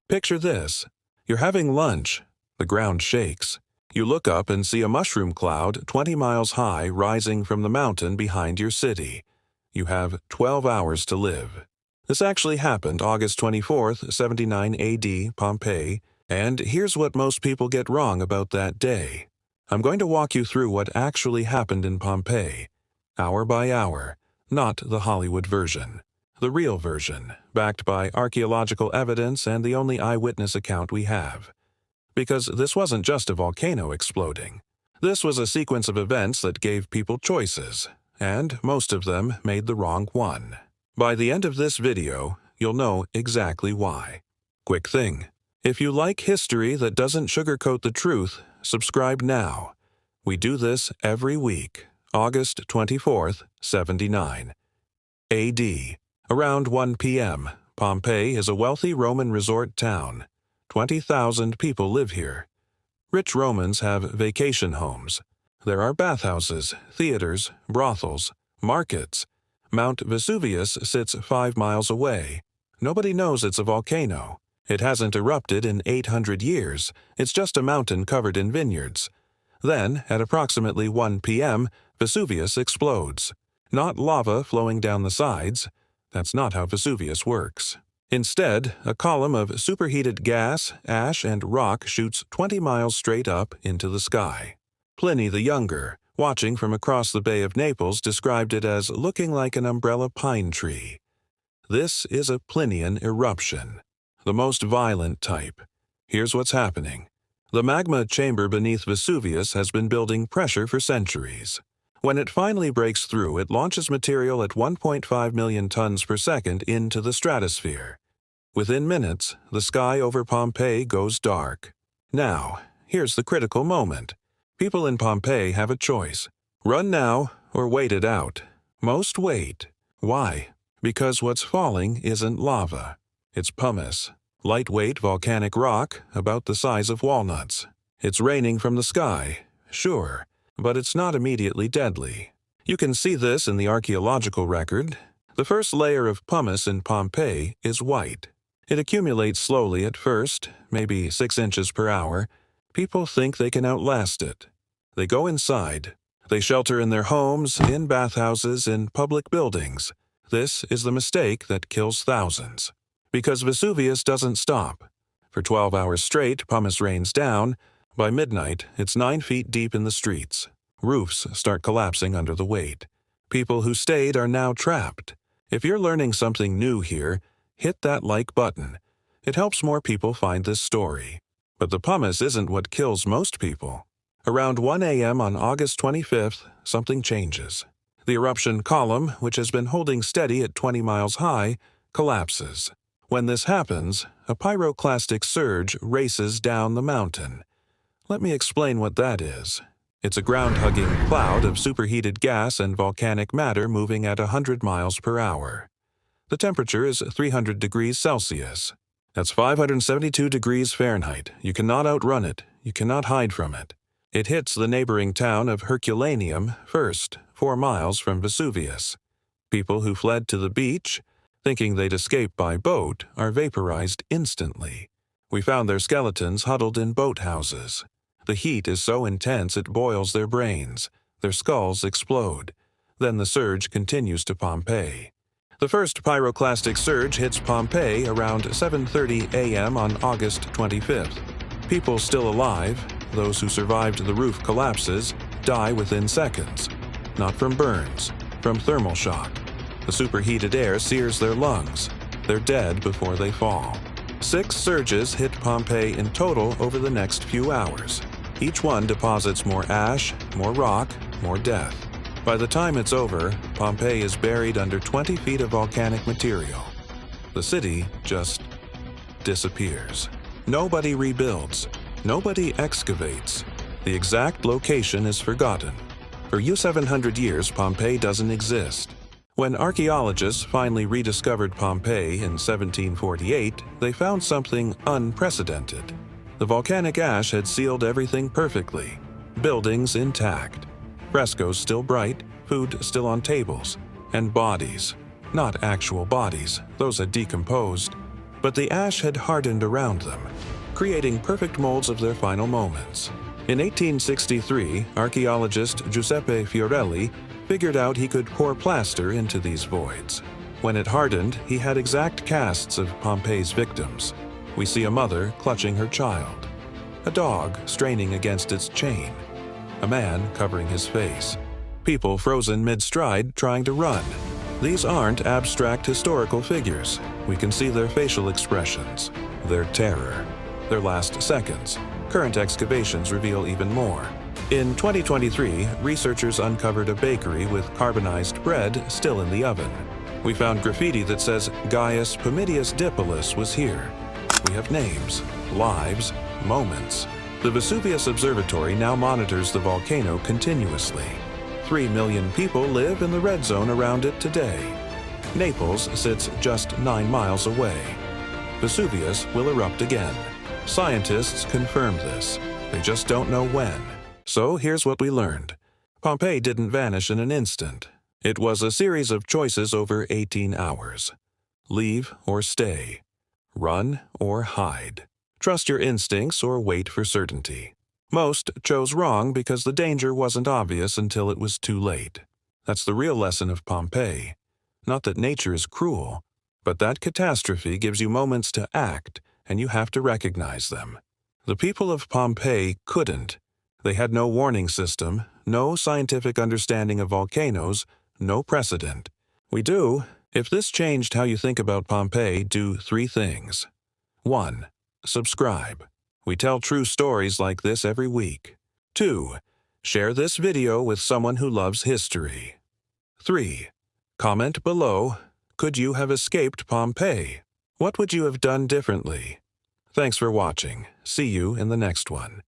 Picture this. You're having lunch. The ground shakes. You look up and see a mushroom cloud 20 miles high rising from the mountain behind your city. You have 12 hours to live. This actually happened August 24th, 79 AD, Pompeii, and here's what most people get wrong about that day. I'm going to walk you through what actually happened in Pompeii, hour by hour, not the Hollywood version. The real version, backed by archaeological evidence and the only eyewitness account we have. Because this wasn't just a volcano exploding. This was a sequence of events that gave people choices, and most of them made the wrong one. By the end of this video, you'll know exactly why. Quick thing. If you like history that doesn't sugarcoat the truth, subscribe now. We do this every week. August 24th, 79 AD. Around 1 p.m., Pompeii is a wealthy Roman resort town. 20,000 people live here. Rich Romans have vacation homes. There are bathhouses, theaters, brothels, markets. Mount Vesuvius sits 5 miles away. Nobody knows it's a volcano. It hasn't erupted in 800 years. It's just a mountain covered in vineyards. Then, at approximately 1 p.m., Vesuvius explodes. Not lava flowing down the sides. That's not how Vesuvius works. Instead, a column of superheated gas, ash, and rock shoots 20 miles straight up into the sky. Pliny the Younger, watching from across the Bay of Naples, described it as looking like an umbrella pine tree. This is a Plinian eruption, the most violent type. Here's what's happening. The magma chamber beneath Vesuvius has been building pressure for centuries. When it finally breaks through, it launches material at 1.5 million tons per second into the stratosphere. Within minutes, the sky over Pompeii goes dark. Now, here's the critical moment. People in Pompeii have a choice. Run now or wait it out. Most wait. Why? Because what's falling isn't lava. It's pumice. Lightweight volcanic rock about the size of walnuts. It's raining from the sky, sure, but it's not immediately deadly. You can see this in the archaeological record. The first layer of pumice in Pompeii is white. It accumulates slowly at first, maybe 6 inches per hour. People think they can outlast it. They go inside. They shelter in their homes, in bathhouses, in public buildings. This is the mistake that kills thousands. Because Vesuvius doesn't stop. For 12 hours straight, pumice rains down. By midnight, it's 9 feet deep in the streets. Roofs start collapsing under the weight. People who stayed are now trapped. If you're learning something new here, hit that like button. It helps more people find this story. But the pumice isn't what kills most people. Around 1 a.m. on August 25th, something changes. The eruption column, which has been holding steady at 20 miles high, collapses. When this happens, a pyroclastic surge races down the mountain. Let me explain what that is. It's a ground-hugging cloud of superheated gas and volcanic matter moving at 100 miles per hour. The temperature is 300 degrees Celsius. That's 572 degrees Fahrenheit. You cannot outrun it. You cannot hide from it. It hits the neighboring town of Herculaneum first, 4 miles from Vesuvius. People who fled to the beach, thinking they'd escape by boat, are vaporized instantly. We found their skeletons huddled in boathouses. The heat is so intense it boils their brains. Their skulls explode. Then the surge continues to Pompeii. The first pyroclastic surge hits Pompeii around 7:30 a.m. on August 25th. People still alive, those who survived the roof collapses, die within seconds. Not from burns, from thermal shock. The superheated air sears their lungs. They're dead before they fall. 6 surges hit Pompeii in total over the next few hours. Each one deposits more ash, more rock, more death. By the time it's over, Pompeii is buried under 20 feet of volcanic material. The city just disappears. Nobody rebuilds. Nobody excavates. The exact location is forgotten. For 700 years, Pompeii doesn't exist. When archaeologists finally rediscovered Pompeii in 1748, they found something unprecedented. The volcanic ash had sealed everything perfectly. Buildings intact. Frescoes still bright, food still on tables. And bodies. Not actual bodies, those had decomposed. but the ash had hardened around them, creating perfect molds of their final moments. In 1863, archaeologist Giuseppe Fiorelli figured out he could pour plaster into these voids. When it hardened, he had exact casts of Pompeii's victims. We see a mother clutching her child, a dog straining against its chain, a man covering his face, people frozen mid-stride trying to run. These aren't abstract historical figures. We can see their facial expressions, their terror, their last seconds. Current excavations reveal even more. In 2023, researchers uncovered a bakery with carbonized bread still in the oven. We found graffiti that says Gaius Pomidius Dipolus was here. We have names, lives, moments. The Vesuvius Observatory now monitors the volcano continuously. 3 million people live in the red zone around it today. Naples sits just 9 miles away. Vesuvius will erupt again. Scientists confirmed this. They just don't know when. So here's what we learned. Pompeii didn't vanish in an instant. It was a series of choices over 18 hours. Leave or stay. Run or hide. Trust your instincts or wait for certainty. Most chose wrong because the danger wasn't obvious until it was too late. That's the real lesson of Pompeii. Not that nature is cruel, but that catastrophe gives you moments to act, and you have to recognize them. The people of Pompeii couldn't. They had no warning system, no scientific understanding of volcanoes, no precedent. We do. If this changed how you think about Pompeii, do 3 things. 1. Subscribe. We tell true stories like this every week. 2. Share this video with someone who loves history. 3. Comment below, could you have escaped Pompeii? What would you have done differently? Thanks for watching. See you in the next one.